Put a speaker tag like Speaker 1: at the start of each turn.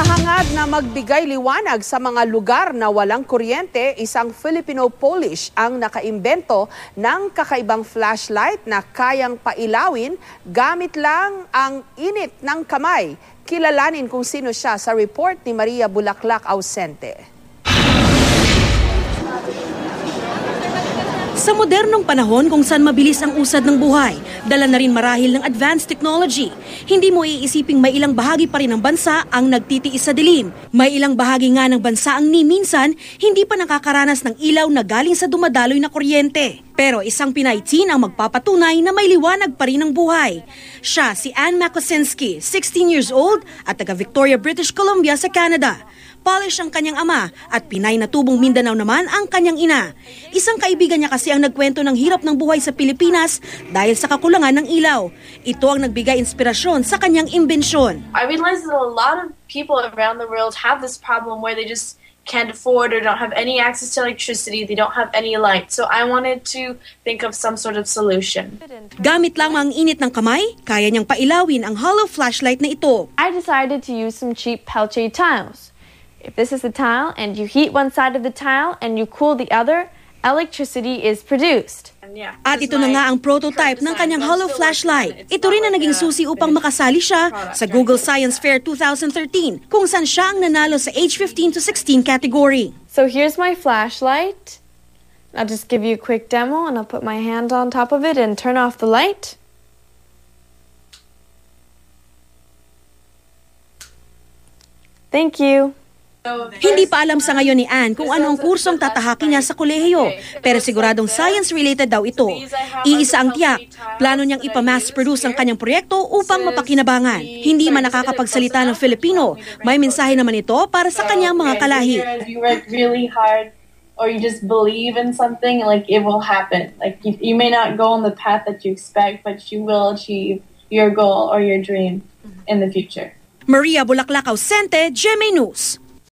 Speaker 1: Sa hangad na magbigay liwanag sa mga lugar na walang kuryente, isang Filipino-Polish ang nakaimbento ng kakaibang flashlight na kayang pailawin gamit lang ang init ng kamay. Kilalanin kung sino siya sa report ni Maria Bulaklak Ausente.
Speaker 2: Sa modernong panahon kung saan mabilis ang usad ng buhay, dala na rin marahil ng advanced technology. Hindi mo iisiping may ilang bahagi pa rin ng bansa ang nagtitiis sa dilim. May ilang bahagi nga ng bansa ang ni minsan hindi pa nakakaranas ng ilaw na galing sa dumadaloy na kuryente. Pero isang Pinay teen ang magpapatunay na may liwanag pa rin ang buhay. Siya si Anne Makosinski, 16 years old at taga Victoria, British Columbia sa Canada. Polish ang kanyang ama at Pinay na tubong Mindanao naman ang kanyang ina. Isang kaibigan niya kasi ang nagkwento ng hirap ng buhay sa Pilipinas dahil sa kakulangan ng ilaw. Ito ang nagbigay inspirasyon sa kanyang imbensyon.
Speaker 3: I realized that a lot of people around the world have this problem where they just can't afford or don't have any access to electricity, they don't have any light. So I wanted to think of some sort of solution.
Speaker 2: Gamit lang ang init ng kamay, kaya niyang pailawin ang hollow flashlight na ito.
Speaker 4: I decided to use some cheap Peltier tiles. If this is a tile and you heat one side of the tile and you cool the other, electricity is produced.
Speaker 2: At ito na nga ang prototype ng kanyang hollow flashlight. Ito rin ang naging susi upang makasali siya sa Google Science Fair 2013, kung saan siya ang nanalo sa age 15 to 16 category.
Speaker 4: So here's my flashlight. I'll just give you a quick demo and I'll put my hand on top of it and turn off the light. Thank you.
Speaker 2: Hindi pa alam sa ngayon ni Anne kung ano ang kursong tatahakin niya sa kolehiyo, pero siguradong science-related daw ito. Iisa ang tiyak, plano niyang ipa-mass-produce ang kanyang proyekto upang mapakinabangan. Hindi man nakakapagsalita ng Filipino, may mensahe naman ito para sa kanyang mga kalahi.
Speaker 5: You work really hard or you just believe in something, like it will happen. Like you may not go on the path that you expect, but you will achieve your goal or your dream in the future.
Speaker 2: Maria Bulaklak Ausente, GMA News.